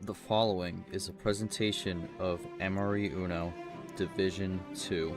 The following is a presentation of MRE UNO Division 2.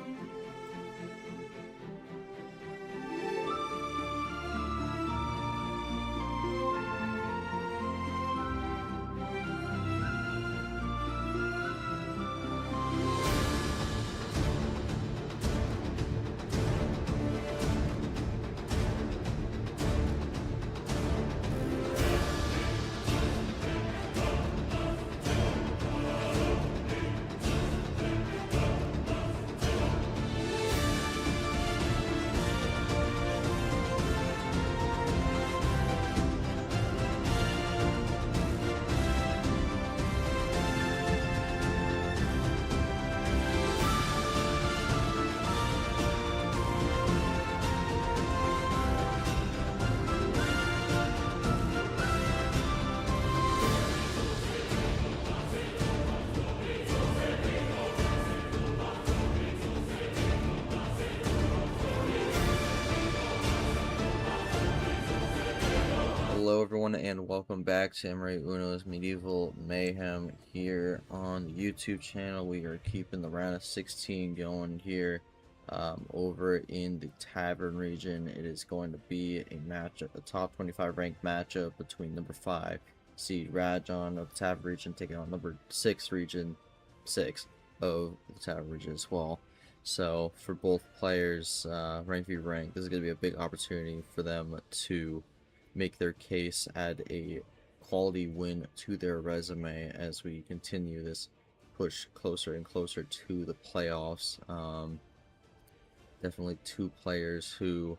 Hello everyone and welcome back to MRE UNO's Medieval Mayhem here on the YouTube channel. We are keeping the round of 16 going here over in the Tavern region. It is going to be a matchup, a top 25 ranked matchup between number 5 seed Radjon of the Tavern region taking on number 6 region 6 of the Tavern region as well. So for both players, rank v rank, this is going to be a big opportunity for them to make their case, add a quality win to their resume as we continue this push closer and closer to the playoffs. Definitely two players who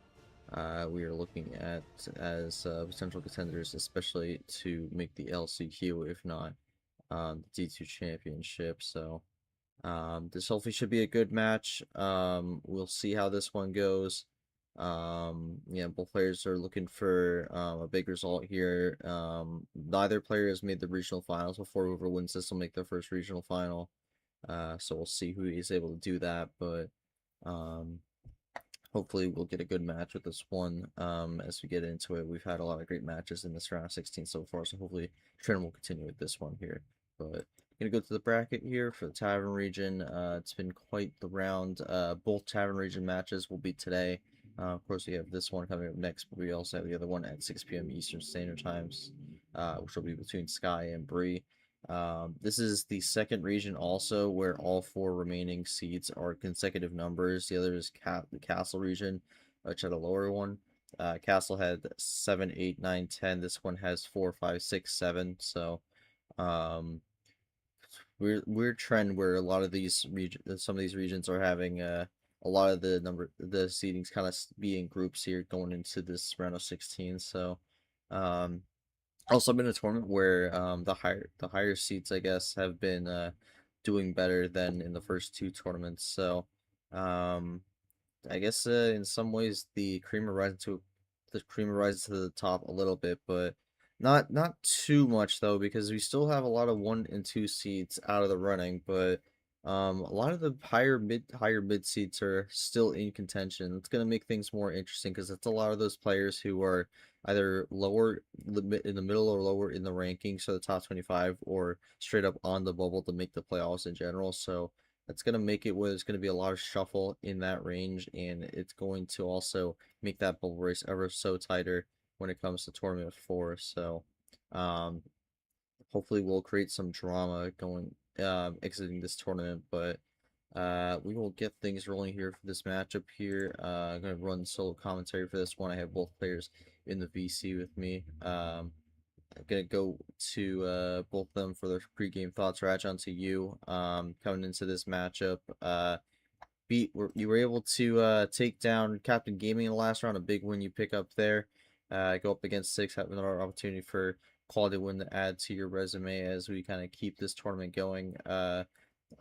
we are looking at as potential contenders, especially to make the LCQ, if not the D2 championship. So this hopefully should be a good match. We'll see how this one goes. Yeah, both players are looking for a big result here. Neither player has made the regional finals before. Whoever wins this will make their first regional final. So we'll see who is able to do that, but hopefully we'll get a good match with this one. As we get into it, we've had a lot of great matches in this round of 16 so far, so hopefully the trend will continue with this one here. But gonna go to the bracket here for the Tavern region. It's been quite the round. Both Tavern region matches will be today. Of course, we have this one coming up next, but we also have the other one at 6 p.m. Eastern Standard Times, which will be between Sky and Bree. This is the second region also where all 4 remaining seeds are consecutive numbers. The other is the Castle region, which had a lower one. Castle had 7, 8, 9, 10. This one has 4, 5, 6, 7. So weird trend where a lot of these some of these regions are having a lot of the seedings kind of be in groups here going into this round of 16. So also been a tournament where the higher seeds, I guess, have been doing better than in the first 2 tournaments. So I guess in some ways the cream rises to the top a little bit, but not too much though, because we still have a lot of 1 and 2 seeds out of the running, but a lot of the higher mid seeds are still in contention. It's going to make things more interesting because it's a lot of those players who are either lower in the middle or lower in the rankings, so the top 25, or straight up on the bubble to make the playoffs in general. So that's going to make it where there's going to be a lot of shuffle in that range, and it's going to also make that bubble race ever so tighter when it comes to tournament 4. So hopefully we'll create some drama going exiting this tournament, but we will get things rolling here for this matchup here. I'm going to run solo commentary for this one. I have both players in the VC with me. I'm going to go to both of them for their pregame thoughts. Radjon, to you, coming into this matchup. You were able to take down Captain Gaming in the last round, a big win you pick up there. Go up against Sixx, have another opportunity for quality win to add to your resume as we kind of keep this tournament going.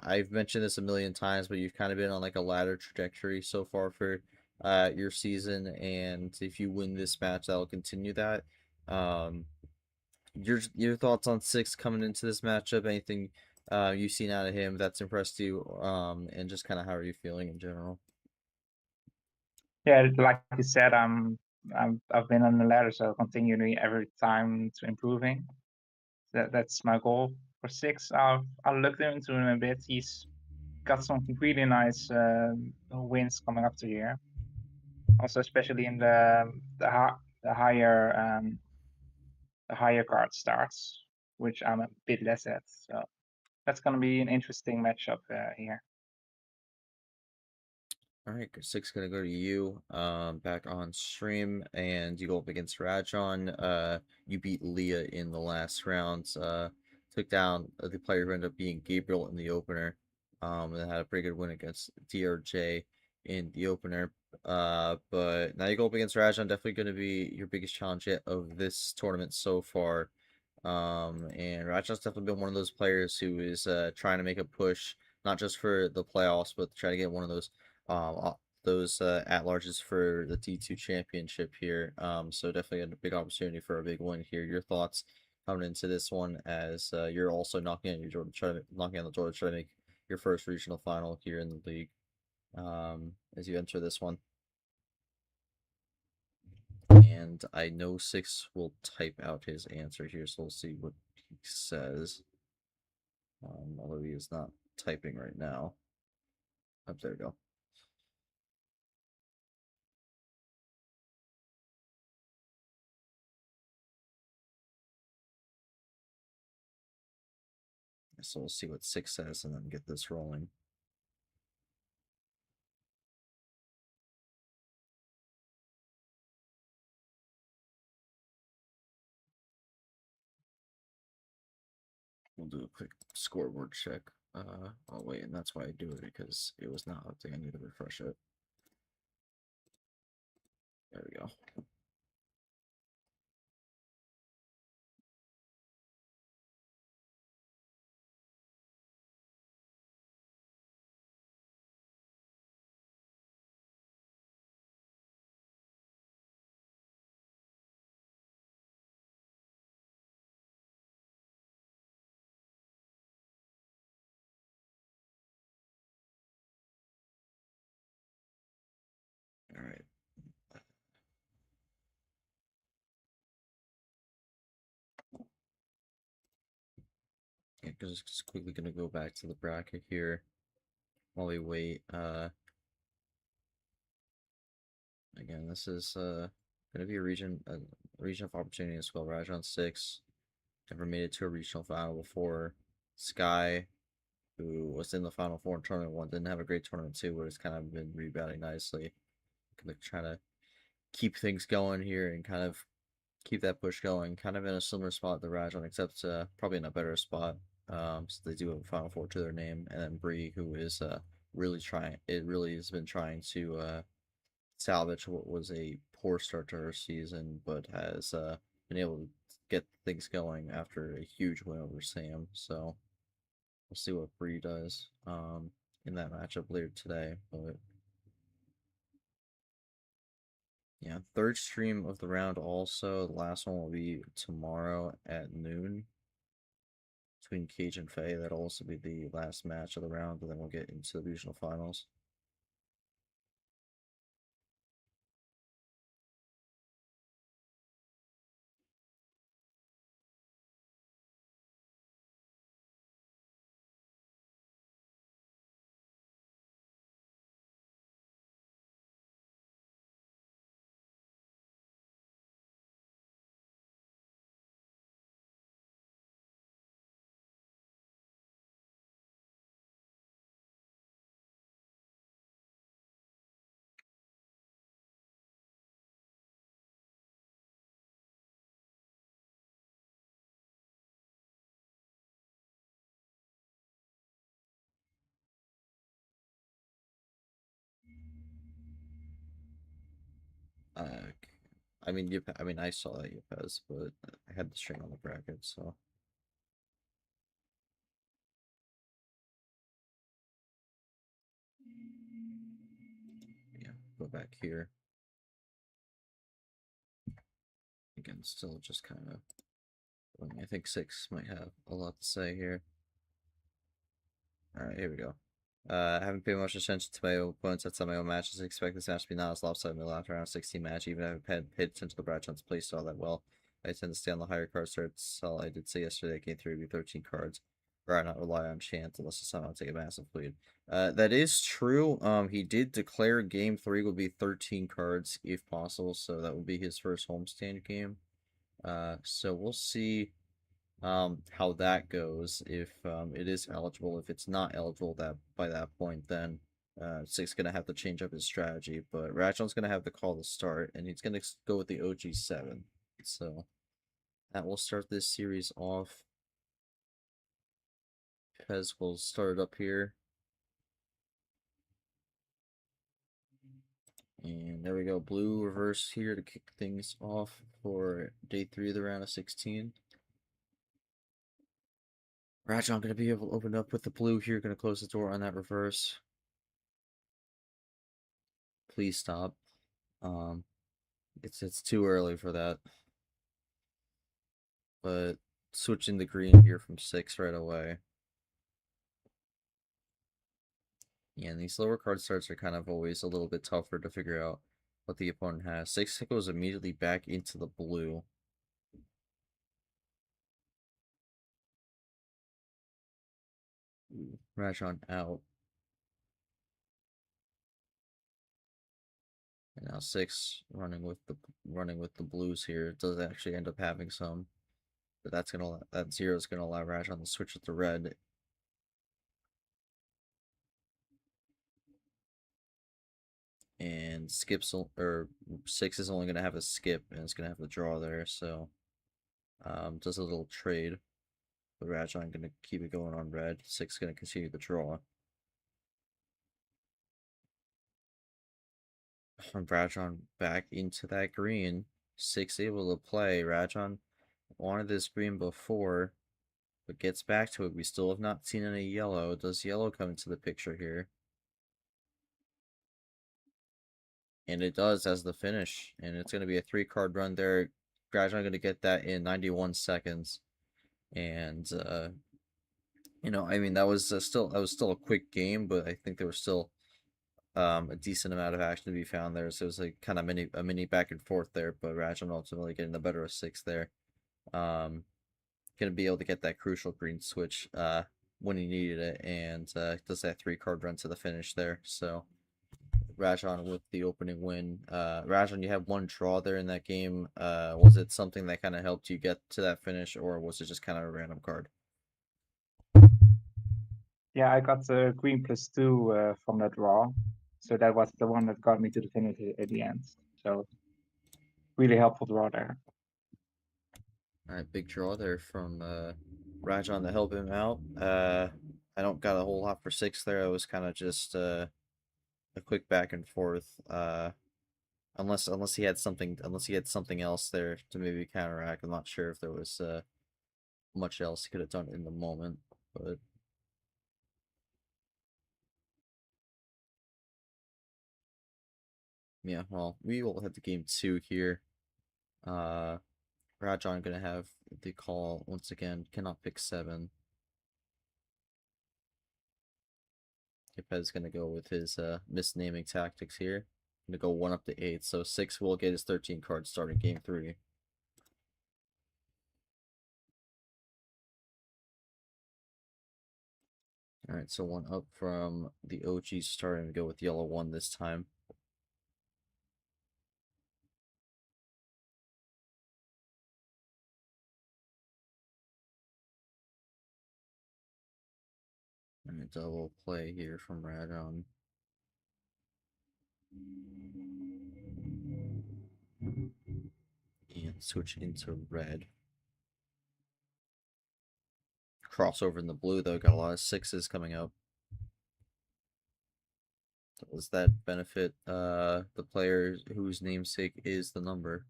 I've mentioned this a million times, but you've kind of been on like a ladder trajectory so far for your season, and if you win this match, that'll continue that. Your thoughts on Sixx coming into this matchup? Anything you've seen out of him that's impressed you, and just kind of how are you feeling in general? Yeah, like you said, I've been on the ladder, so continuing every time to improving. That's my goal. for Sixx, I looked into him a bit. He's got some really nice wins coming up to here. Also, especially in the higher card starts, which I'm a bit less at. So that's gonna be an interesting matchup here. All right, Sixx gonna go to you. Back on stream, and you go up against Radjon. You beat Leah in the last round. Took down the player who ended up being Gabriel in the opener. And had a pretty good win against DRJ in the opener. But now you go up against Radjon. Definitely gonna be your biggest challenge yet of this tournament so far. And Radjon's definitely been one of those players who is trying to make a push, not just for the playoffs, but try to get one of those at-larges for the D2 championship here. So definitely a big opportunity for a big win here. Your thoughts coming into this one as you're also knocking on the door to try to make your first regional final here in the league as you enter this one. And I know Sixx will type out his answer here, so we'll see what he says. Although he is not typing right now. Oh, there we go. So we'll see what Sixx says and then get this rolling. We'll do a quick scoreboard check. Oh wait, and that's why I do it, because it was not updating. I need to refresh it. There we go. All right. Yeah, just quickly gonna go back to the bracket here while we wait. Again, this is gonna be a region of opportunity as well. Radjon Sixx never made it to a regional final before. Sky, who was in the final four in tournament one, didn't have a great tournament two, but has kind of been rebounding nicely. Gonna try to keep things going here and kind of keep that push going. Kind of in a similar spot to Radjon, except probably in a better spot. So they do have a final four to their name, and then Bree, who is really trying. It really has been trying to salvage what was a poor start to her season, but has been able to get things going after a huge win over Sam. So we'll see what Bree does in that matchup later today. But yeah, third stream of the round also. The last one will be tomorrow at noon between Cage and Faye. That'll also be the last match of the round, and then we'll get into the regional finals. Uh, I mean, I saw that Ypez, but I had the string on the bracket, so. Yeah, go back here. Again, still just kind of. I think Sixx might have a lot to say here. All right, here we go. I haven't paid much attention to my opponents outside my own matches. I expect this match to be not as lopsided in the last round 16 match, even if I haven't paid attention to the Radjon's play style that well. I tend to stay on the higher card starts. So I did say yesterday game 3 would be 13 cards. Or I not rely on chance unless it's somehow take a massive lead. That is true. He did declare game 3 would be 13 cards if possible, so that would be his first homestand game. So we'll see how that goes if it is eligible. If it's not eligible that by that point, then Sixx gonna have to change up his strategy. But Radjon's gonna have to call the start, and he's gonna go with the OG7. So that will start this series off. Pez will start it up here. And there we go, blue reverse here to kick things off for day 3 of the round of 16. Radjon gonna be able to open up with the blue here, gonna close the door on that reverse. Please stop. It's too early for that. But switching the green here from 6 right away. Yeah, and these lower card starts are kind of always a little bit tougher to figure out what the opponent has. 6 goes immediately back into the blue. Radjon out. And now 6 running with the blues here. It does actually end up having some. But that 0 is gonna allow Radjon to switch with the red. And skips or 6 is only gonna have a skip and it's gonna have the draw there, so does a little trade. But Radjon gonna keep it going on red. 6 gonna continue the draw. Radjon back into that green. 6 able to play. Radjon wanted this green before, but gets back to it. We still have not seen any yellow. Does yellow come into the picture here? And it does as the finish. And it's going to be a 3-card run there. Radjon going to get that in 91 seconds. And, I mean, that was still a quick game, but I think there was still a decent amount of action to be found there. So it was like kind of a mini back and forth there, but Radjon ultimately getting the better of 6 there. Gonna be able to get that crucial green switch when he needed it, and does that 3-card run to the finish there. So Radjon with the opening win. Radjon, you had one draw there in that game. Was it something that kind of helped you get to that finish, or was it just kind of a random card? Yeah, I got the green +2 from that draw. So that was the one that got me to the finish at the end. So really helpful draw there. Alright, big draw there from Radjon to help him out. I don't got a whole lot for 6 there. It was kind of just a quick back and forth. Unless he had something else there to maybe counteract. I'm not sure if there was much else he could have done in the moment, but yeah, well, we will head to game 2 here. Radjon gonna have the call once again. Cannot pick 7. Kipez gonna go with his misnaming tactics here. Gonna go 1 up to 8, so 6 will get his 13 cards starting game 3. Alright, so 1 up from the OG starting to go with yellow 1 this time. And a double play here from Radjon. And switch into red. Crossover in the blue, though. Got a lot of 6s coming up. Does that benefit the player whose namesake is the number?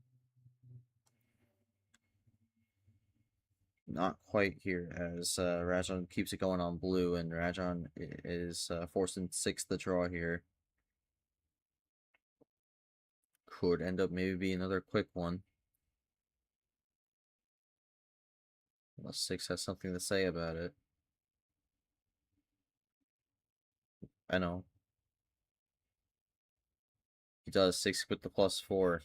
Not quite here, as Radjon keeps it going on blue, and Radjon is forcing 6 the draw here. Could end up maybe be another quick one. Unless 6 has something to say about it. I know. He does 6 with the +4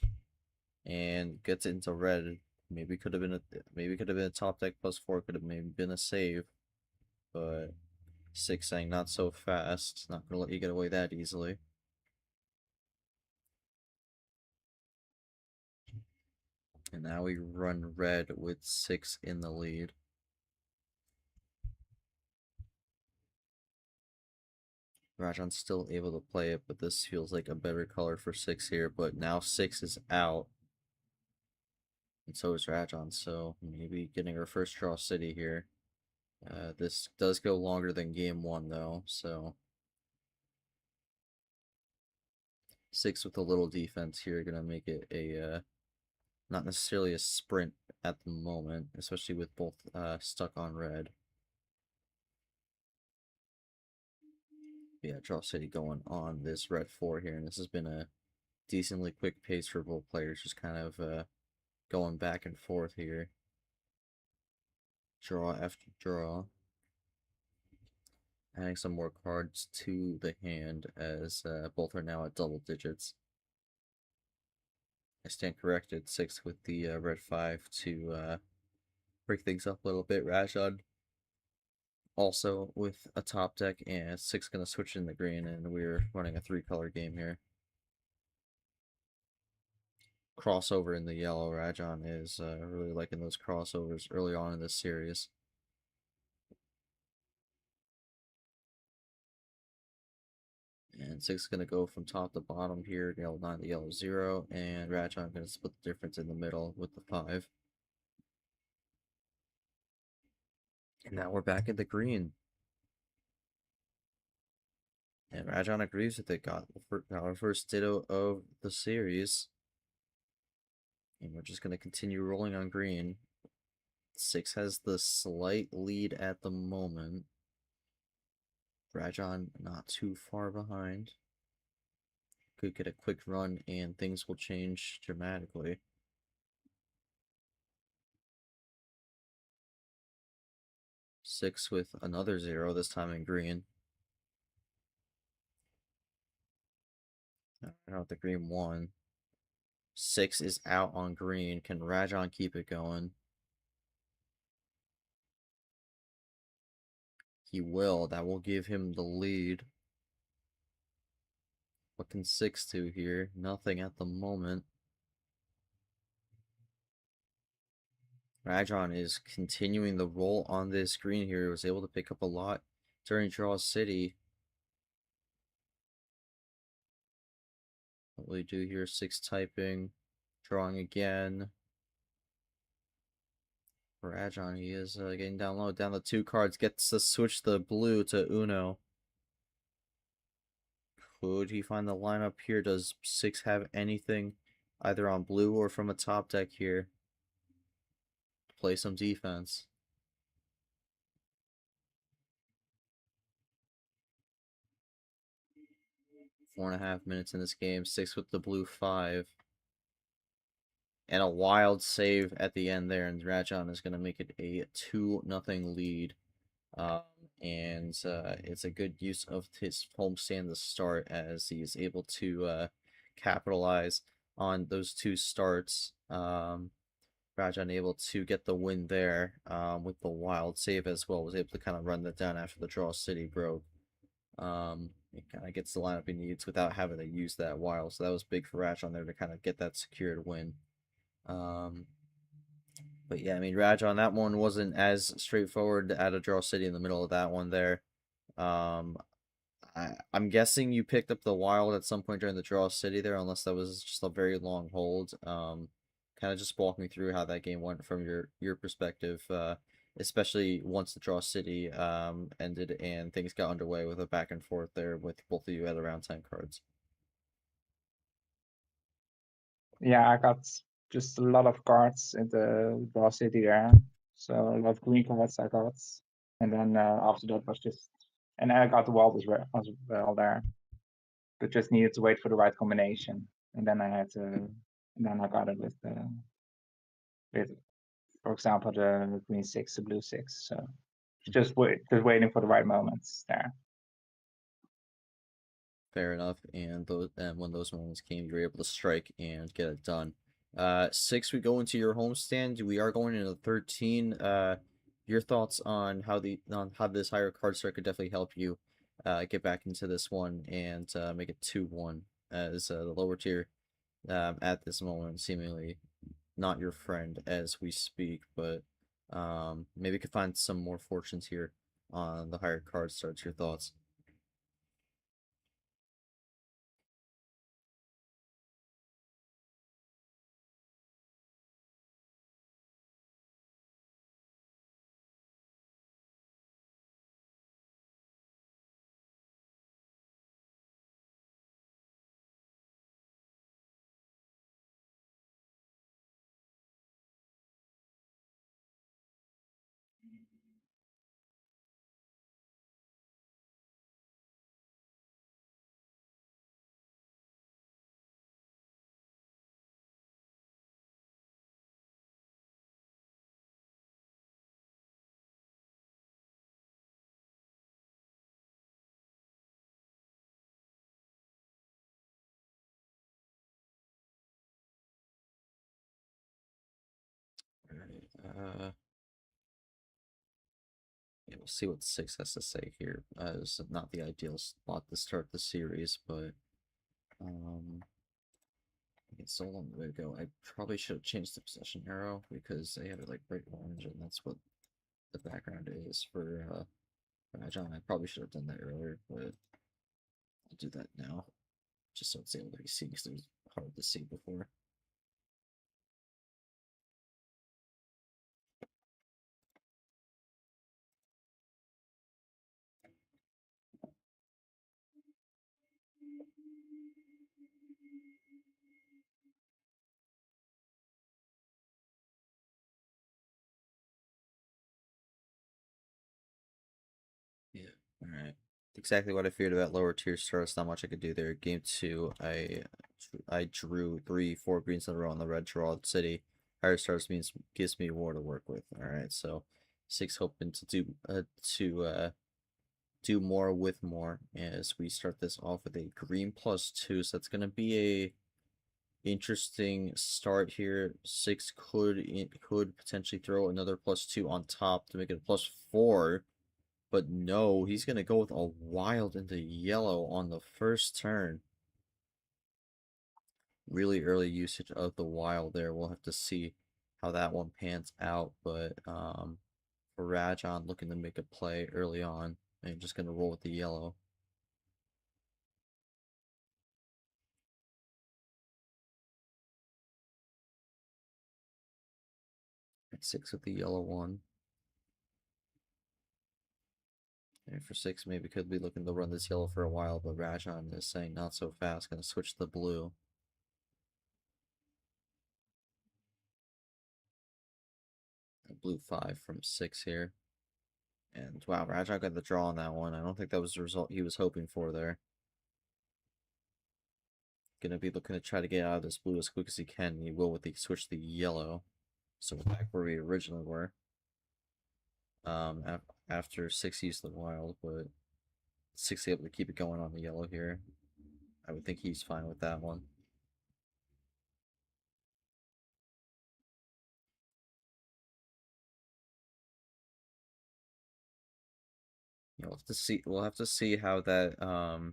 and gets it into red. Maybe could have been a top deck +4, could have maybe been a save, but Sixx saying not so fast, not gonna let you get away that easily. And now we run red with Sixx in the lead. Radjon's still able to play it, but this feels like a better color for Sixx here. But now Sixx is out. And so is Radjon, so maybe getting our first draw city here. This does go longer than game 1, though, so... Sixx with a little defense here, gonna make it a, not necessarily a sprint at the moment, especially with both stuck on red. Yeah, draw city going on this red 4 here, and this has been a decently quick pace for both players, just kind of going back and forth here. Draw after draw. Adding some more cards to the hand as both are now at double digits. I stand corrected. Sixx with the red 5 to break things up a little bit. Radjon also with a top deck, and Sixx gonna switch in the green, and we're running a 3-color game here. Crossover in the yellow. Radjon is really liking those crossovers early on in this series. And Sixx is going to go from top to bottom here. Yellow 9 to yellow 0. And Radjon going to split the difference in the middle with the 5. And now we're back at the green. And Radjon agrees with it. Got our first ditto of the series. And we're just going to continue rolling on green. Sixx has the slight lead at the moment. Radjon not too far behind. Could get a quick run and things will change dramatically. Sixx with another 0, this time in green. I don't know if the green won. Sixx is out on green. Can Radjon keep it going? He will. That will give him the lead. What can Sixx do here? Nothing at the moment. Radjon is continuing the roll on this green here. He was able to pick up a lot during Draw City. What will he do here? Sixx typing. Drawing again. Radjon, he is getting down low. Down the 2 cards. Gets to switch the blue to Uno. Could he find the lineup here? Does Sixx have anything either on blue or from a top deck here? Play some defense. 4.5 minutes in this game. Sixx with the blue 5. And a wild save at the end there. And Radjon is going to make it a 2-0 lead. And it's a good use of his homestand to start, as he is able to capitalize on those 2 starts. Radjon able to get the win there with the wild save as well. Was able to kind of run that down after the draw city broke. It kind of gets the lineup he needs without having to use that wild. So that was big for Radjon there to kind of get that secured win. But yeah, I mean, Radjon, that one wasn't as straightforward to add a draw city in the middle of that one there. I'm guessing you picked up the wild at some point during the draw city there, unless that was just a very long hold. Kind of just walk me through how that game went from your perspective, especially once the draw city ended and things got underway with a back and forth there with both of you at around 10 cards. Yeah, I got just a lot of cards in the draw city there. So a lot of green cards I got. And then after that was just... And I got the wild as well there. But just needed to wait for the right combination. And then I had to... And then I got it with, for example, the green 6, the blue 6. So just waiting for the right moments there. Fair enough, and when those moments came, you were able to strike and get it done. Sixx, we go into your homestand. We are going into 13. Your thoughts on how this higher card start could definitely help you get back into this one and make it 2-1 as the lower tier at this moment seemingly not your friend as we speak, but maybe we could find some more fortunes here on the higher card starts. Your thoughts? Alright, yeah, we'll see what Sixx has to say here. It's not the ideal spot to start the series, but it's so long way to go. I probably should have changed the possession arrow because they have it like bright orange, and that's what the background is for Radjon. I probably should have done that earlier, but I'll do that now, just so it's able to be seen because it was hard to see before. Yeah. All right. Exactly what I feared about lower tier starts. Not much I could do there. Game two, I drew 3-4 greens in a row on the red draw city. Higher starts means gives me more to work with. All right, so Sixx hoping to do more with more as we start this off with a green +2. So that's gonna be a interesting start here. Sixx could potentially throw another +2 on top to make it a +4. But no, he's going to go with a wild into yellow on the first turn. Really early usage of the wild there. We'll have to see how that one pans out. But for Radjon looking to make a play early on, and just going to roll with the yellow. At Sixx with the yellow one. And for Sixx, maybe could be looking to run this yellow for a while, but Radjon is saying not so fast. Going to switch to the blue. A blue 5 from Sixx here. And wow, Radjon got the draw on that one. I don't think that was the result he was hoping for there. Gonna be looking to try to get out of this blue as quick as he can. And he will with the switch to the yellow. So we're back where we originally were. After Sixx used the wild, but Sixx able to keep it going on the yellow here. I would think he's fine with that one. We'll have to see. We'll have to see how that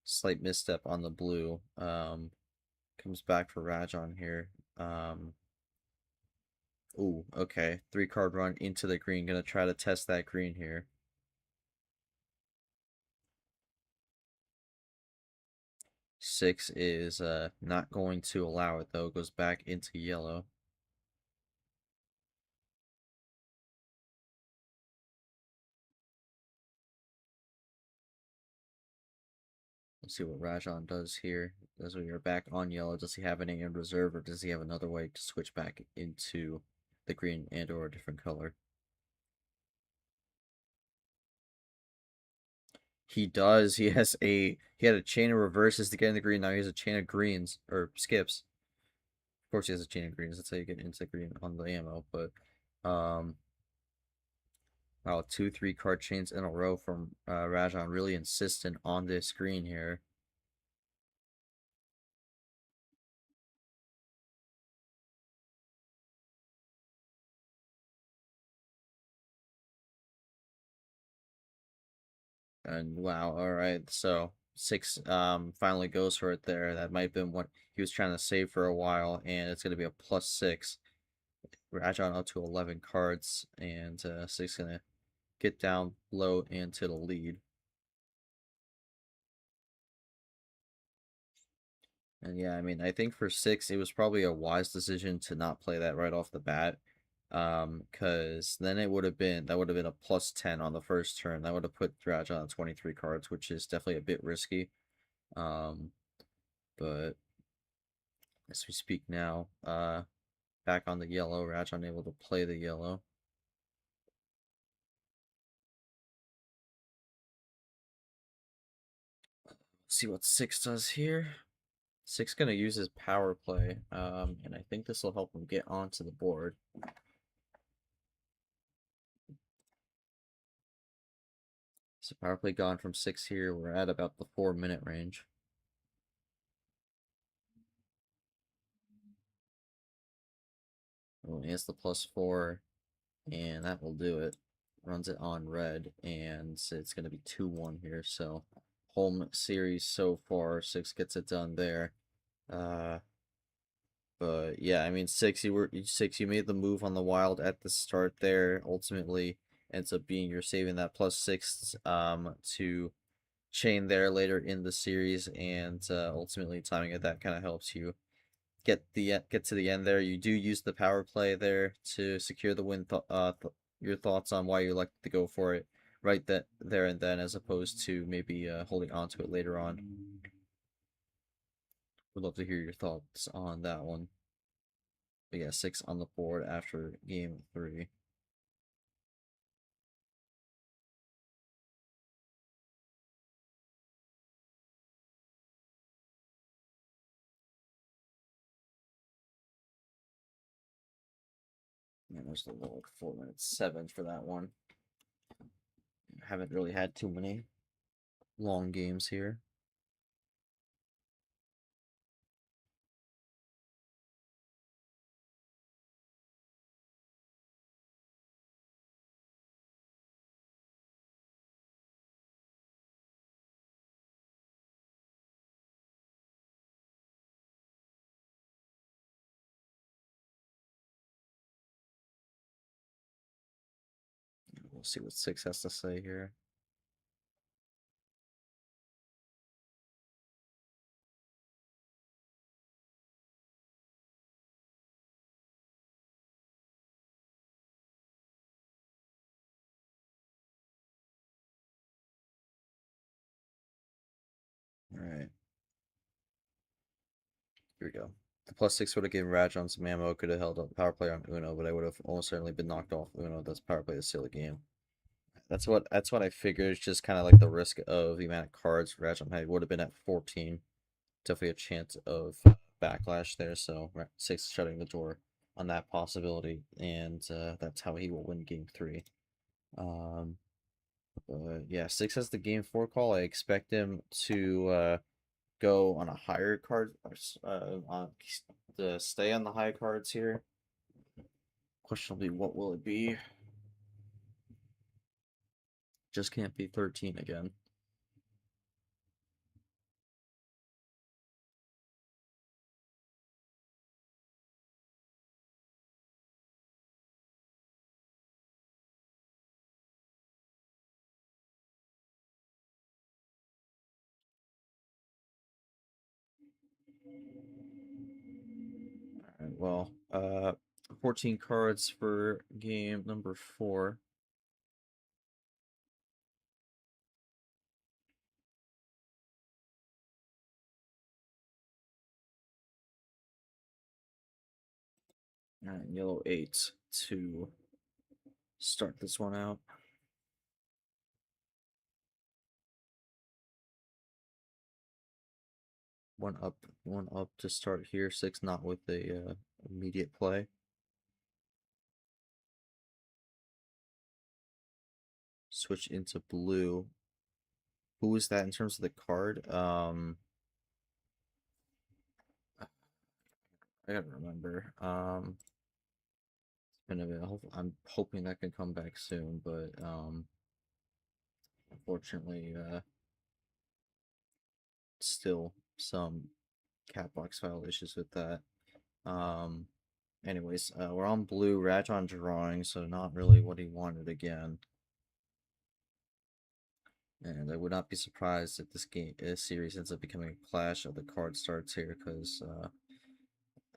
slight misstep on the blue comes back for Radjon here. Ooh, okay. 3-card run into the green. Gonna try to test that green here. Sixx is not going to allow it though. Goes back into yellow. Let's see what Radjon does here. As we are back on yellow, does he have any in reserve, or does he have another way to switch back into the green and or a different color? He does. He had a chain of reverses to get in the green. Now he has a chain of greens or skips. Of course, he has a chain of greens. That's how you get into the green on the ammo. But wow, 2 3-card chains in a row from Radjon. Really insistent on this green here. And wow, all right. So Sixx finally goes for it there. That might have been what he was trying to save for a while, and it's gonna be a +6. Radjon up to 11 cards, and Sixx gonna get down low into the lead. And yeah, I mean, I think for Sixx, it was probably a wise decision to not play that right off the bat. Because then it would have been a +10 on the first turn. That would have put Radjon on 23 cards, which is definitely a bit risky. Um, but as we speak now, back on the yellow, Radjon able to play the yellow. See what Sixx does here. Sixx gonna use his power play, and I think this will help him get onto the board. So power play gone from Sixx here. We're at about the 4-minute range. Oh, he has the +4, and that will do it. Runs it on red, and it's going to be 2-1 here. So home series so far. Sixx gets it done there. But yeah, I mean, Sixx. You made the move on the wild at the start there. Ultimately, ends up being you're saving that +6 to chain there later in the series, and ultimately timing it that kind of helps you get to the end there. You do use the power play there to secure the win. Your thoughts on why you like to go for it right there and then, as opposed to maybe holding on to it later on. Would love to hear your thoughts on that one. But yeah, Sixx on the board after game 3. Yeah, there's the little 4-minute 7 for that one. Haven't really had too many long games here. We'll see what Sixx has to say here. All right. Here we go. The +6 would have given Radjon some ammo, could have held up power play on Uno, but I would have almost certainly been knocked off Uno. That's power play to seal the game. That's what I figured. It's just kind of like the risk of the amount of cards Radjon had. Would have been at 14. Definitely a chance of backlash there. So Sixx shutting the door on that possibility, and that's how he will win game 3. Yeah, Sixx has the game 4 call. I expect him to go on a higher card, on to stay on the high cards here. Question will be, what will it be? Just can't be 13 again. Alright, well, 14 cards for game number 4. And yellow 8 to start this one out. One up to start here. Sixx not with a immediate play. Switch into blue. Who is that in terms of the card? I gotta remember. Been a bit. I'm hoping that can come back soon, but Unfortunately, still some cat box file issues with that. Um, anyways, we're on blue, Radjon drawing, so not really what he wanted again. And I would not be surprised if this series ends up becoming a clash of the card starts here, because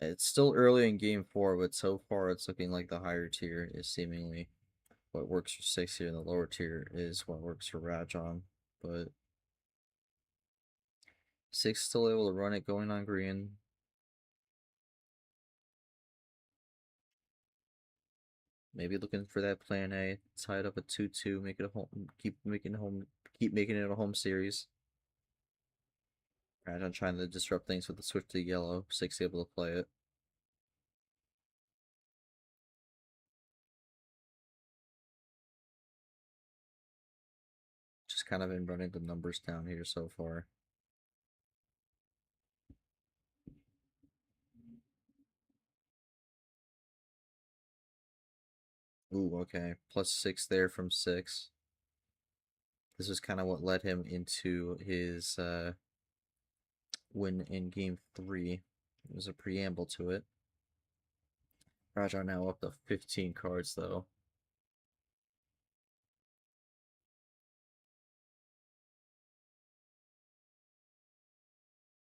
it's still early in game 4, but so far it's looking like the higher tier is seemingly what works for Sixx here, and the lower tier is what works for Radjon. But Sixx still able to run it going on green. Maybe looking for that plan A, tie it up at 2-2, make it a home, keep making it a home series. Radjon trying to disrupt things with the switch to yellow. Sixx able to play it. Just kind of been running the numbers down here so far. Ooh, okay. +6 there from Sixx. This is kind of what led him into his win in game 3. There's a preamble to it. Radjon now up to 15 cards though.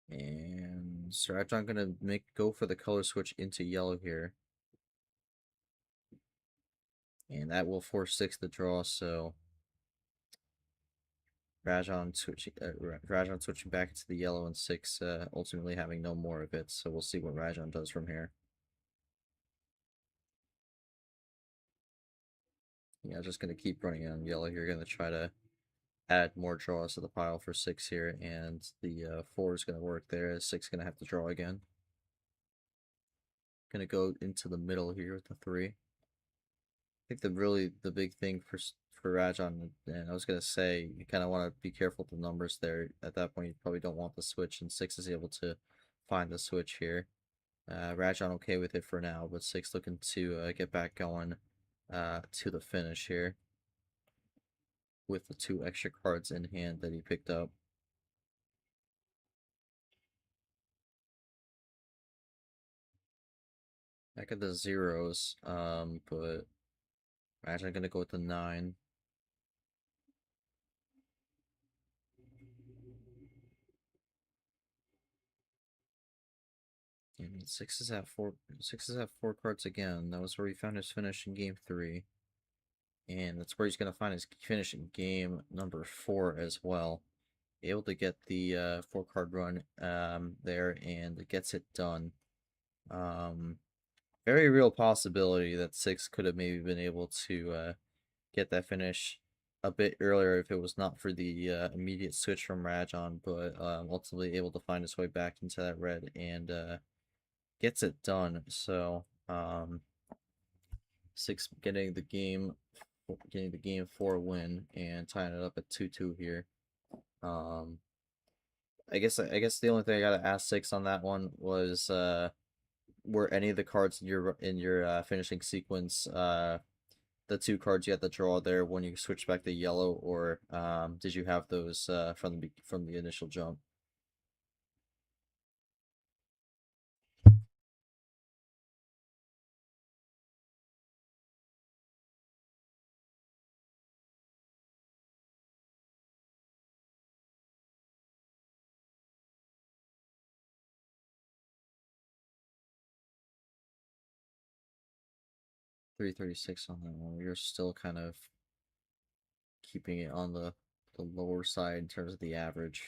And Radjon gonna go for the color switch into yellow here. And that will force Sixx to draw, so Radjon switching back into the yellow, and Sixx ultimately having no more of it. So we'll see what Radjon does from here. Yeah, just gonna keep running on yellow here. Gonna try to add more draws to the pile for Sixx here, and the 4 is gonna work there. Sixx gonna have to draw again. Gonna go into the middle here with the 3. I think the big thing for Radjon, and I was gonna say, you kind of want to be careful with the numbers there. At that point, you probably don't want the switch, and Sixx is able to find the switch here. Radjon okay with it for now, but Sixx looking to get back going to the finish here with the 2 extra cards in hand that he picked up. Back at the 0s, but Radjon gonna go with the 9. And Sixx is at 4. Sixx is at 4 cards again. That was where he found his finish in game 3. And that's where he's going to find his finish in game number 4 as well. Able to get the 4-card run there, and it gets it done. Very real possibility that Sixx could have maybe been able to get that finish a bit earlier if it was not for the immediate switch from Radjon, but ultimately able to find his way back into that red and gets it done. So Sixx getting the game 4 win and tying it up at 2-2 here. I guess the only thing I gotta ask Sixx on that one was were any of the cards in your finishing sequence the 2 cards you had to draw there when you switch back to yellow, or did you have those from the initial jump? $336 on that one. You're still kind of keeping it on the lower side in terms of the average.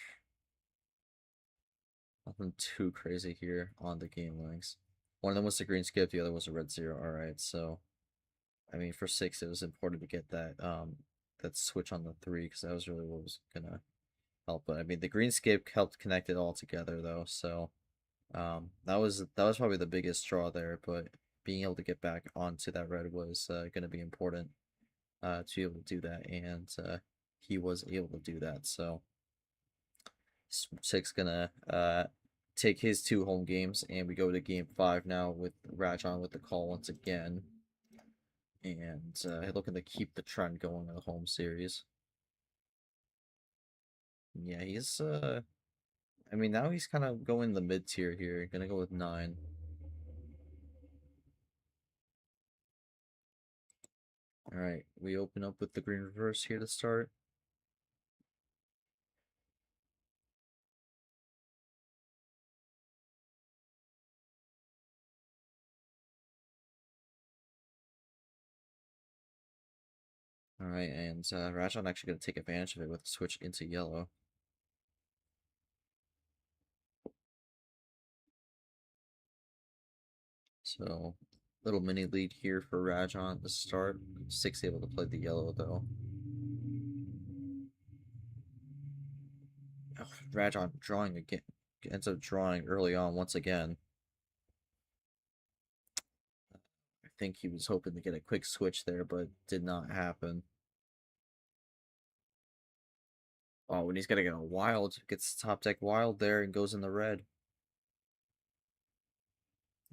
Nothing too crazy here on the game lengths. One of them was the green skip, the other was a red 0. Alright, so I mean for Sixx it was important to get that switch on the 3, because that was really what was gonna help. But I mean the green skip helped connect it all together though, so that was probably the biggest draw there, but being able to get back onto that red was gonna be important to be able to do that, and he was able to do that. So Sixx gonna take his 2 home games, and we go to game 5 now with Radjon with the call once again, and looking to keep the trend going in the home series. Yeah, he's I mean now he's kind of going the mid tier here. Gonna go with 9. All right, we open up with the green reverse here to start. All right, and Radjon actually going to take advantage of it with a switch into yellow. So, little mini lead here for Radjon at the start. Sixx able to play the yellow though. Oh, Radjon drawing again. Ends up drawing early on once again. I think he was hoping to get a quick switch there, but did not happen. Oh, and he's gonna get a wild, gets top deck wild there and goes in the red.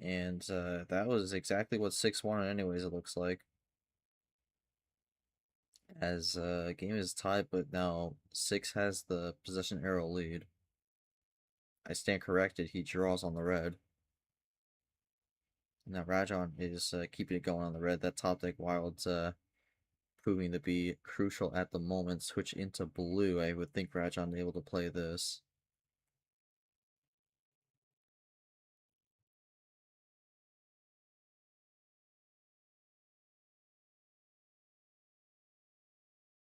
And that was exactly what Sixx wanted anyways, it looks like. As game is tied, but now Sixx has the possession arrow lead. I stand corrected, he draws on the red. Now Radjon is keeping it going on the red. That top deck wild proving to be crucial at the moment. Switch into blue. I would think Radjon able to play this.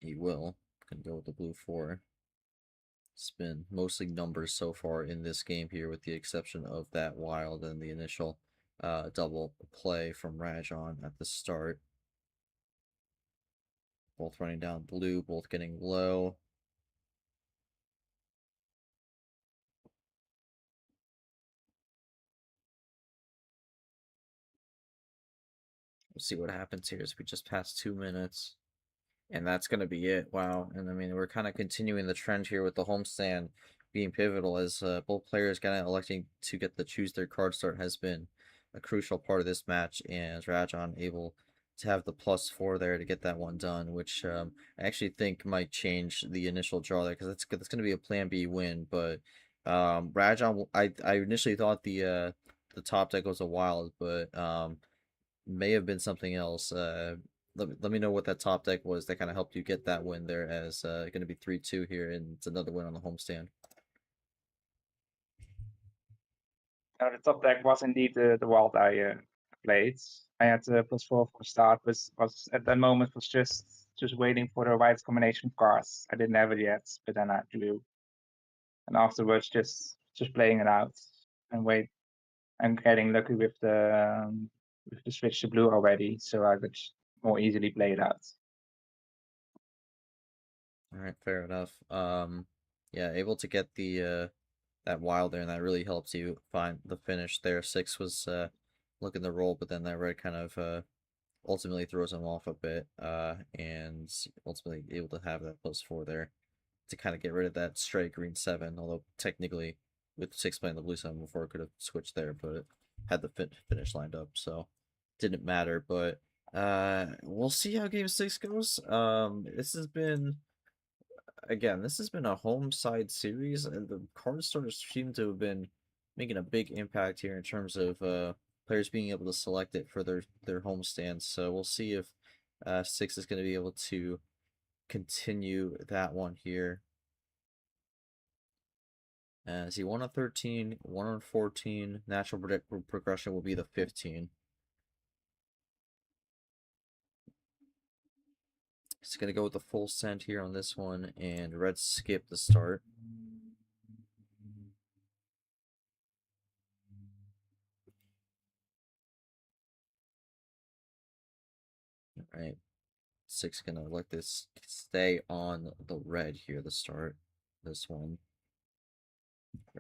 He will. Gonna go with the blue 4. It's been mostly numbers so far in this game here, with the exception of that wild and the initial double play from Radjon at the start. Both running down blue, both getting low. We'll see what happens here as we just passed 2 minutes. And that's going to be it. Wow. And I mean, we're kind of continuing the trend here with the homestand being pivotal, as both players kind of electing to get the choose their card start has been a crucial part of this match. And Radjon able to have the +4 there to get that one done, which I actually think might change the initial draw there, because that's going to be a plan B win. But Radjon, I initially thought the top deck was a wild, but may have been something else. Let me know what that top deck was that kind of helped you get that win there, as going to be 3-2 here, and it's another win on the homestand. The top deck was indeed the wild I played. I had +4 for the start, but was at that moment was just waiting for the right combination of cards. I didn't have it yet, but then I drew, and afterwards just playing it out and wait. I'm getting lucky with the switch to blue already, so I could more easily play it out. All right, fair enough. Yeah, able to get the that wild there, and that really helps you find the finish there. Sixx was looking to roll, but then that red kind of ultimately throws him off a bit, and ultimately able to have that +4 there to kind of get rid of that stray green 7, although technically with Sixx playing the blue 7 before, it could have switched there, but had the finish lined up, so didn't matter. But we'll see how game 6 goes. This has been, again, this has been a home side series, and the card starters seem to have been making a big impact here in terms of players being able to select it for their home stands. So we'll see if Sixx is going to be able to continue that one here. As he 1 on 13, 1 on 14. Natural progression will be the 15. He's going to go with the full send here on this one, and red skip the start. Alright. Sixx gonna let this stay on the red here to start this one.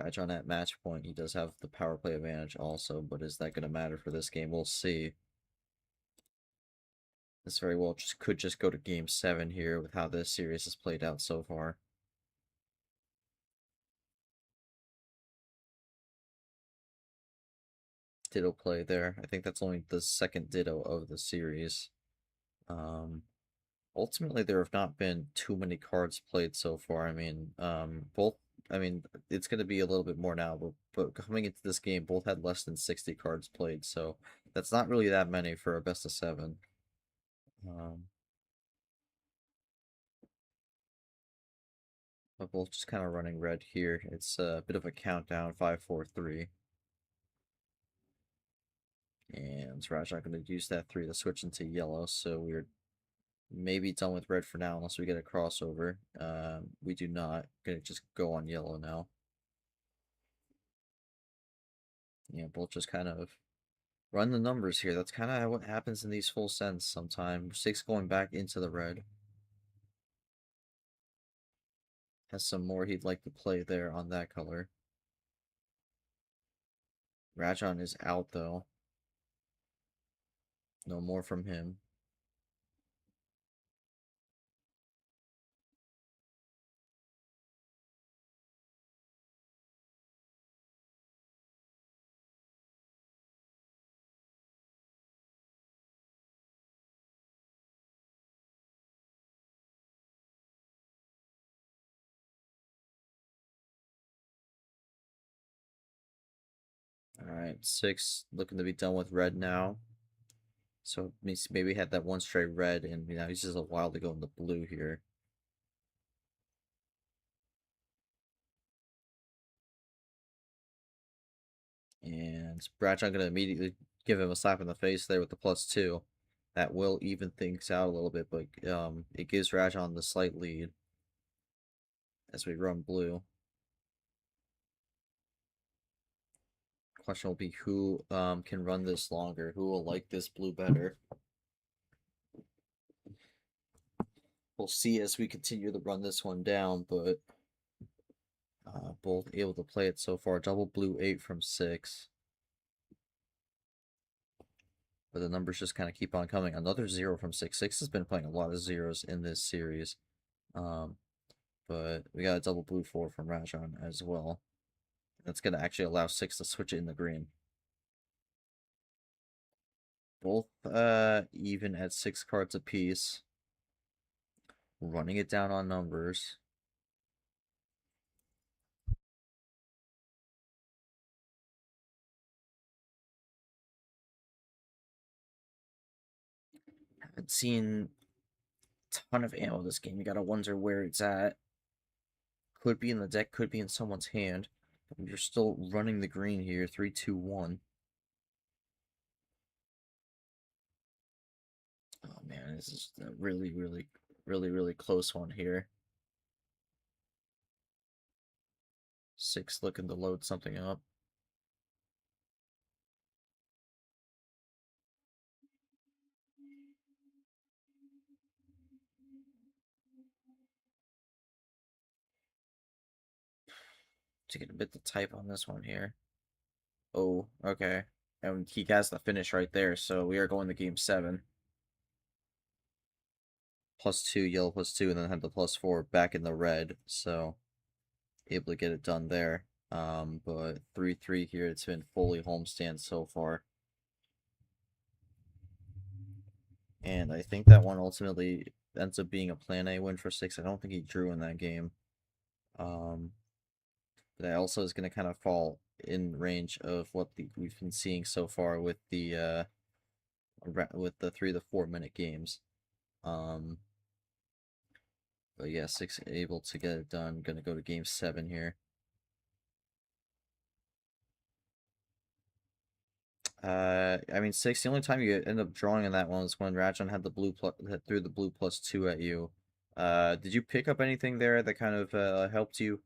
Radjon at match point. He does have the power play advantage also, but is that going to matter for this game? We'll see. This very well could just go to game 7 here with how this series has played out so far. Ditto play there. I think that's only the second ditto of the series. ultimately there have not been too many cards played so far. I mean, both. I mean, it's going to be a little bit more now, but coming into this game, both had less than 60 cards played, so that's not really that many for a best of 7. Um, but both just kind of running red here. It's a bit of a countdown, 5, 4, 3. And Radjon going to use that 3 to switch into yellow, so we're maybe done with red for now, unless we get a crossover. We do not. Gonna just go on yellow now. Yeah, both just kind of run the numbers here. That's kind of what happens in these full sends sometimes. Sixx going back into the red. Has some more he'd like to play there on that color. Radjon is out, though. No more from him. Alright, Sixx looking to be done with red now. So it means maybe had that one straight red, and you know, he's just a while to go in the blue here. And Radjon gonna immediately give him a slap in the face there with the +2. That will even things out a little bit, but it gives Radjon the slight lead as we run blue. Question will be who can run this longer, who will like this blue better. We'll see as we continue to run this one down, but both able to play it so far. Double blue 8 from Sixx. But the numbers just kind of keep on coming. Another 0 from Sixx. Sixx has been playing a lot of zeros in this series. But we got a double blue 4 from Radjon as well. That's going to actually allow Sixx to switch it in the green. Both even at 6 cards apiece. Running it down on numbers. Haven't seen a ton of ammo this game. You gotta wonder where it's at. Could be in the deck, could be in someone's hand. But you're still running the green here. 3, 2, 1. Oh man, this is a really close one here. Sixx looking to load something up. To get a bit to type on this one here. Oh, okay. And he has the finish right there, so we are going to game 7. +2, yellow +2, and then have the +4 back in the red, so able to get it done there. But 3-3 here, it's been fully homestand so far. And I think that one ultimately ends up being a plan A win for Sixx. I don't think he drew in that game. That also is going to kind of fall in range of what we've been seeing so far with the 3 to 4 minute games. But yeah, Sixx able to get it done. Gonna go to game 7 here. I mean, Sixx, the only time you end up drawing in that one was when Radjon had the blue threw the blue +2 at you. Did you pick up anything there that kind of helped you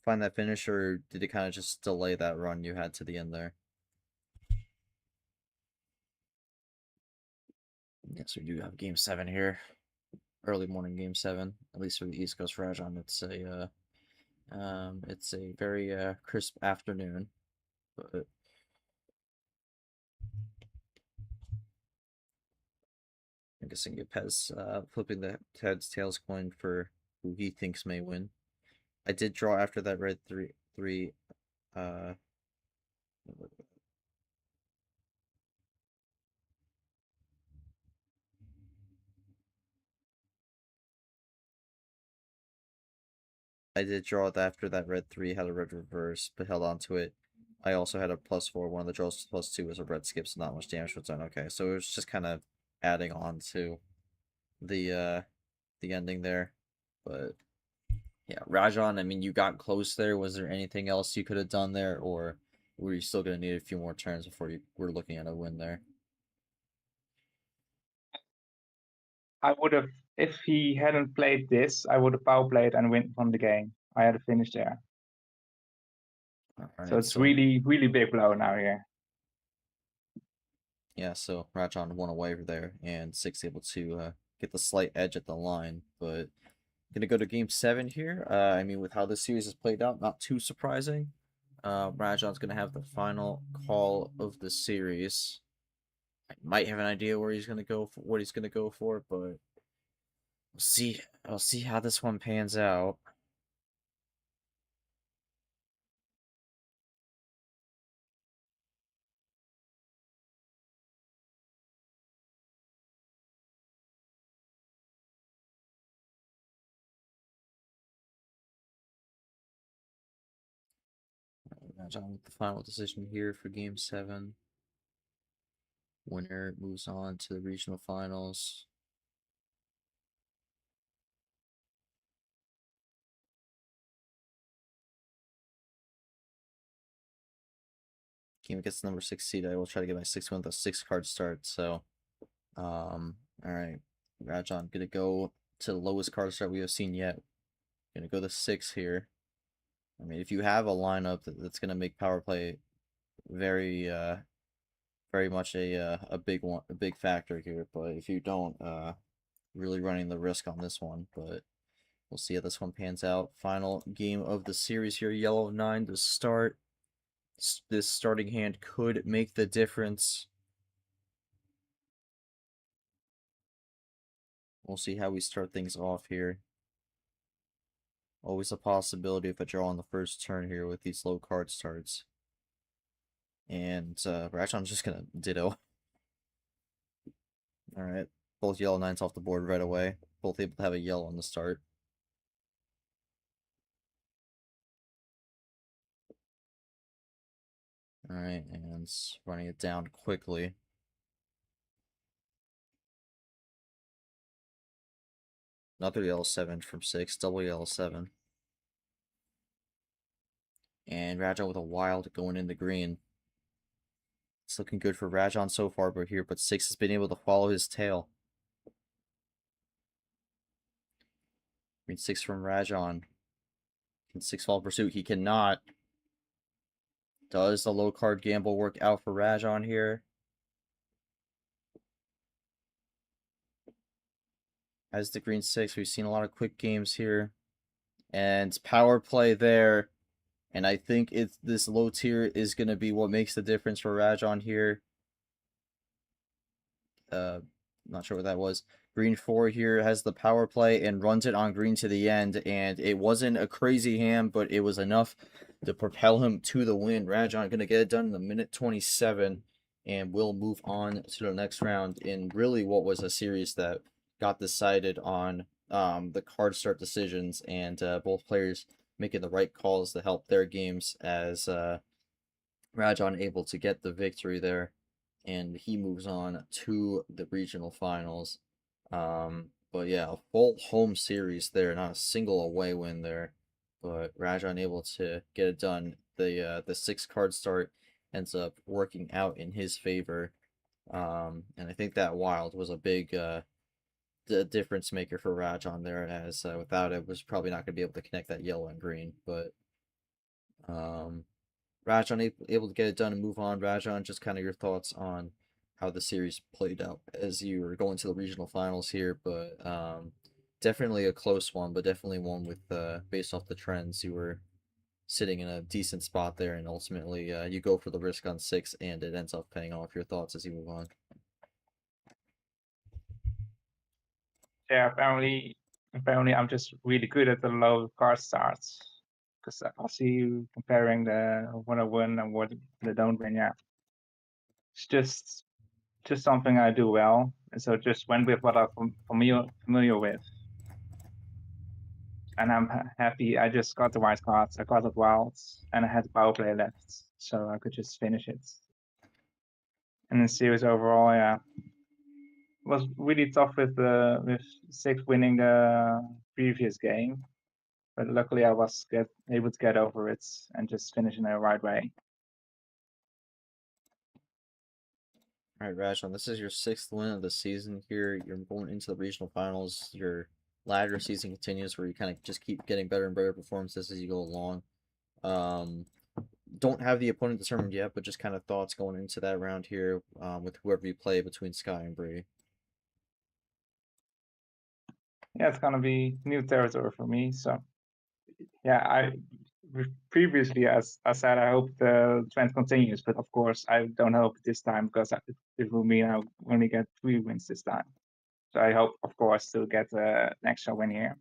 find that finish, or did it kind of just delay that run you had to the end there? Yes, we do have game 7 here. Early morning game 7, at least for the East Coast Radjon. It's a very crisp afternoon, but I'm guessing Pez flipping the heads tails coin for who he thinks may win. I did draw after that red 3. Uh, I did draw it after that red 3 had a red reverse, but held on to it. I also had a +4. One of the draws +2 was a red skip, so not much damage was done. Okay, so it was just kind of adding on to the ending there. But yeah, Radjon, I mean, you got close there. Was there anything else you could have done there, or were you still going to need a few more turns before you were looking at a win there? I would have, if he hadn't played this, I would have power played and won the game. I had a finish there. All right, So it's really, really big blow now here. Yeah, so Radjon 1 away there, and Sixx able to get the slight edge at the line, but gonna go to game 7 here. I mean, with how this series has played out, not too surprising. Radjon's gonna have the final call of the series. I might have an idea where he's gonna go for what he's gonna go for, but we'll see. I'll see how this one pans out. Radjon with the final decision here for game 7. Winner moves on to the regional finals. Game against the number 6 seed. I will try to get my 6th one with a 6-card start. So, all right, Radjon gonna go to the lowest card start we have seen yet. Gonna go to 6 here. I mean, if you have a lineup that's gonna make power play very, very much a big one, a big factor here. But if you don't, really running the risk on this one. But we'll see how this one pans out. Final game of the series here. Yellow 9 to start. This starting hand could make the difference. We'll see how we start things off here. Always a possibility if I draw on the first turn here with these low card starts. And Radjon's just gonna ditto. Alright. Both yellow 9s off the board right away. Both able to have a yellow on the start. Alright, and running it down quickly. Another yellow 7 from Sixx, double yellow 7. And Radjon with a wild going in the green. It's looking good for Radjon so far but Sixx has been able to follow his tail. Green 6 from Radjon. Can Sixx follow pursuit? He cannot. Does the low card gamble work out for Radjon here? As the green 6, we've seen a lot of quick games here. And power play there. And I think this low tier is going to be what makes the difference for Radjon here. Not sure what that was. Green 4 here has the power play and runs it on green to the end. And it wasn't a crazy hand, but it was enough to propel him to the win. Radjon going to get it done in a minute 27. And we'll move on to the next round in really what was a series that got decided on the card start decisions and both players making the right calls to help their games as Radjon able to get the victory there, and he moves on to the regional finals. But yeah, a full home series there, not a single away win there, but Radjon able to get it done. The 6-card start ends up working out in his favor, and I think that wild was a big the difference maker for Radjon there, as without it was probably not going to be able to connect that yellow and green. But Radjon able to get it done and move on. Radjon, just kind of your thoughts on how the series played out as you were going to the regional finals here, but definitely a close one, but definitely one with based off the trends, you were sitting in a decent spot there, and ultimately you go for the risk on 6, and it ends up paying off. Your thoughts as you move on? Yeah, apparently I'm just really good at the low card starts. Because I see you comparing the what I win and what I don't win. Yeah, it's just something I do well, and so just went with what I'm familiar with. and I'm happy. I just got the white cards. I got it wild, and I had the power play left, so I could just finish it. And the series overall, yeah, was really tough with Sixx winning the previous game, but luckily I was able to get over it and just finish in the right way. All right, Radjon, this is your 6th win of the season here. You're going into the regional finals. Your ladder season continues where you kind of just keep getting better and better performances as you go along. Don't have the opponent determined yet, but just kind of thoughts going into that round here with whoever you play between Sky and Bree. Yeah, it's gonna be new territory for me. So yeah, previously, as I said, I hope the trend continues, but of course I don't hope this time because it will mean I only get 3 wins this time. So I hope, of course, to get an extra win here.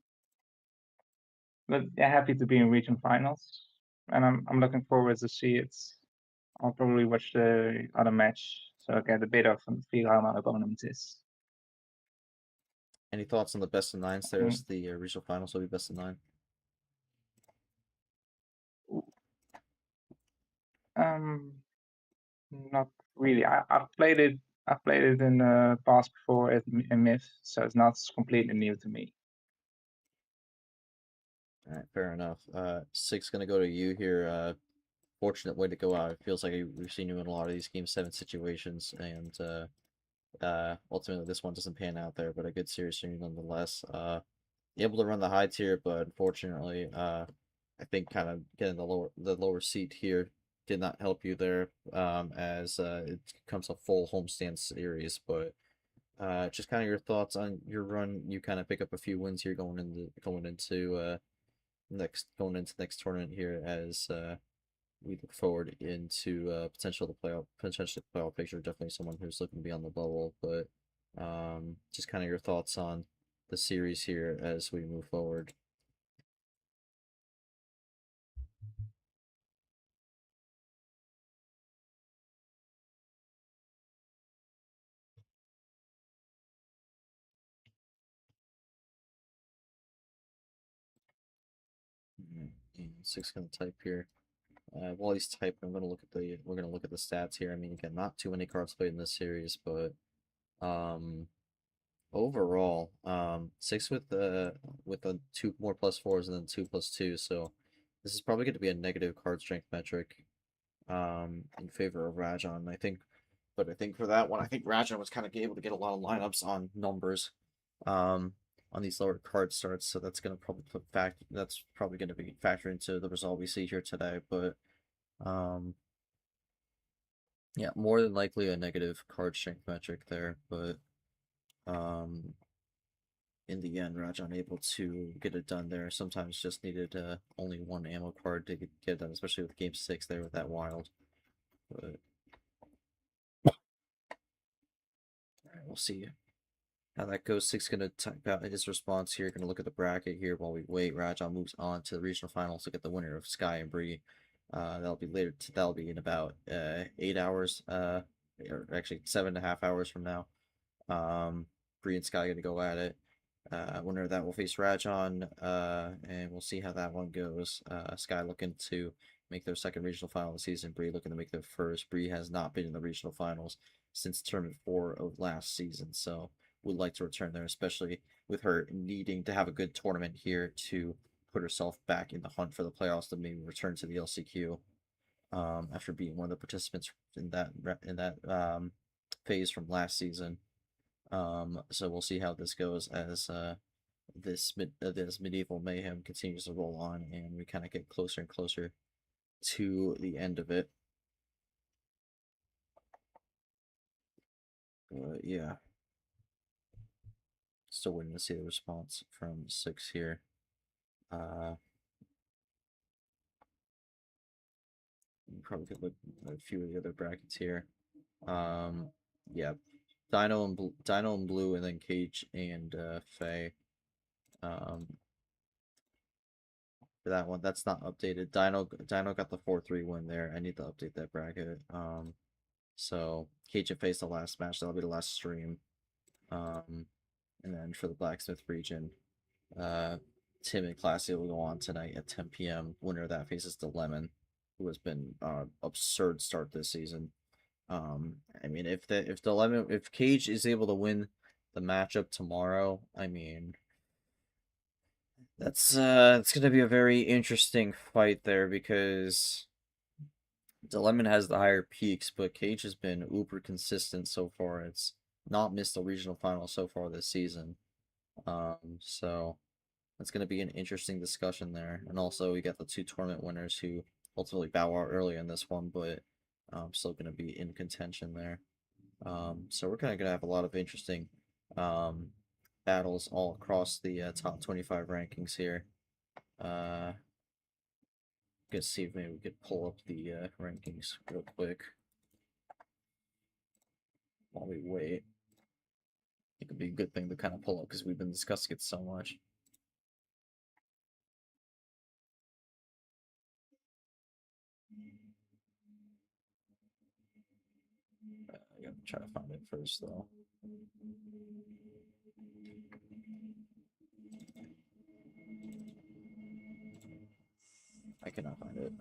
But yeah, happy to be in region finals, and I'm looking forward to see it. I'll probably watch the other match so I get a bit of a feel how my opponent is. Any thoughts on the best of 9s there? As the regional finals will be best of 9. Not really. I've played it. I've played it in the past before in Myth, so it's not completely new to me. All right, fair enough. Sixx gonna go to you here. Fortunate way to go out. It feels like we've seen you in a lot of these Game 7 situations, and ultimately this one doesn't pan out there, but a good series for you nonetheless. Able to run the high tier, but unfortunately, I think kind of getting the lower seat here did not help you there, as it becomes a full homestand series. But just kind of your thoughts on your run. You kind of pick up a few wins here going into next tournament here as we look forward into potentially playoff picture. Definitely someone who's looking to be on the bubble, but just kind of your thoughts on the series here as we move forward. And Sixx gonna type here. While he's typing, we're gonna look at the stats here. I mean, again, not too many cards played in this series, but um, overall, Sixx with the 2 more +4s and then 2 +2, so this is probably going to be a negative card strength metric in favor of Radjon. I think for that one, I think Radjon was kind of able to get a lot of lineups on numbers on these lower card starts, so that's going to probably that's probably going to be factor into the result we see here today. But yeah, more than likely a negative card strength metric there, but in the end, Radjon able to get it done there. Sometimes just needed only 1 ammo card to get it done, especially with Game 6 there with that wild. But alright, we'll see how that goes. Sixx gonna type out his response here. Gonna look at the bracket here while we wait. Radjon moves on to the regional finals to get the winner of Sky and Bree. That'll be later. That'll be in about 8 hours. Or actually 7.5 hours from now. Bree and Sky gonna go at it. Winner of that will face Radjon, and we'll see how that one goes. Sky looking to make their second regional final of the season. Bree looking to make their first. Bree has not been in the regional finals since tournament 4 of last season, so would like to return there, especially with her needing to have a good tournament here to put herself back in the hunt for the playoffs to maybe return to the LCQ. After being one of the participants in that phase from last season. So we'll see how this goes as this Medieval Mayhem continues to roll on, and we kind of get closer and closer to the end of it. Yeah, still waiting to see the response from Sixx here. Probably could look at a few of the other brackets here. Yeah, Dino and Blue, and then Cage and Faye. For that one, that's not updated. Dino got the 4-3 win there. I need to update that bracket. So Cage and Faye's the last match. That'll be the last stream. And then for the Blacksmith region, Tim and Classy will go on tonight at 10 p.m. Winner of that faces the Lemon, who has been absurd start this season. I mean, if Cage is able to win the matchup tomorrow, I mean, that's it's gonna be a very interesting fight there because Lemon has the higher peaks, but Cage has been uber consistent so far. It's not missed a regional final so far this season. So that's going to be an interesting discussion there. And also, we got the two tournament winners who ultimately bow out early in this one, but still going to be in contention there. So we're kind of going to have a lot of interesting battles all across the top 25 rankings here. Let's see if maybe we could pull up the rankings real quick while we wait. It could be a good thing to kind of pull up because we've been discussing it so much. I gotta try to find it first, though. I cannot find it.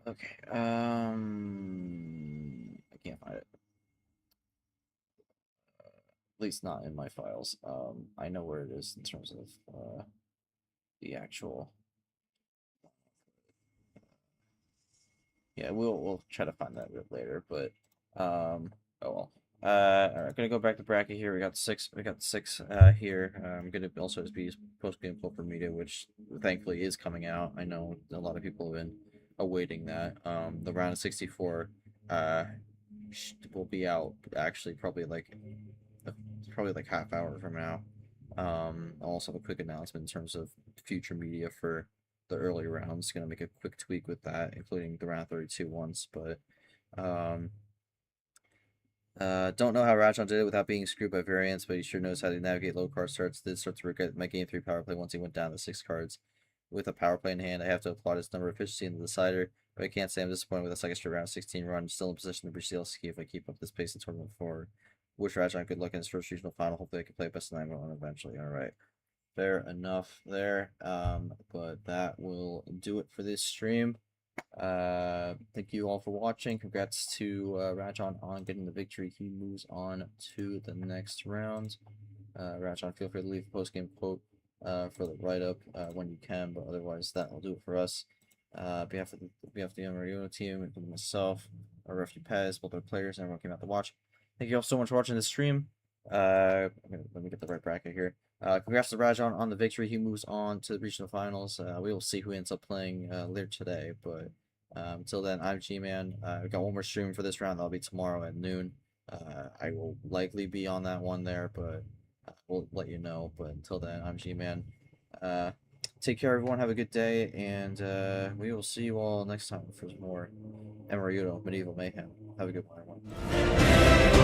Okay, I can't find it. At least not in my files. I know where it is in terms of the actual. Yeah, we'll try to find that later, but oh well. Alright, gonna go back to bracket here. We got Sixx here. I'm gonna also be post game for media, which thankfully is coming out. I know a lot of people have been awaiting that. The round of 64 will be out actually probably like half hour from now. I'll also have a quick announcement in terms of future media for the early rounds. Gonna make a quick tweak with that, including the round 32 ones, but don't know how Radjon did it without being screwed by variants, but he sure knows how to navigate low card starts. Did start to regret my game 3 power play once he went down to 6 cards. With a power play in hand, I have to applaud his number efficiency in the decider, but I can't say I'm disappointed with a second straight round 16 run. I'm still in position to reach the LCK if I keep up this pace in tournament 4. Wish Radjon good luck in his first regional final. Hopefully I can play best of 9 1 eventually. Alright. Fair enough there. But that will do it for this stream. Thank you all for watching. Congrats to Radjon on getting the victory. He moves on to the next round. Radjon, feel free to leave a post-game quote for the write-up when you can, but otherwise that will do it for us. On behalf of the MRE UNO team, including myself, our Refugee Pez, both our players, and everyone came out to watch. Thank you all so much for watching this stream. Let me get the right bracket here. Congrats to Radjon on the victory. He moves on to the regional finals. We will see who ends up playing later today. But until then, I'm G-Man. We've got one more stream for this round. That'll be tomorrow at noon. I will likely be on that one there, but we'll let you know. But until then, I'm G-Man. Take care, everyone. Have a good day, and we will see you all next time for more MRE UNO Medieval Mayhem. Have a good one, everyone.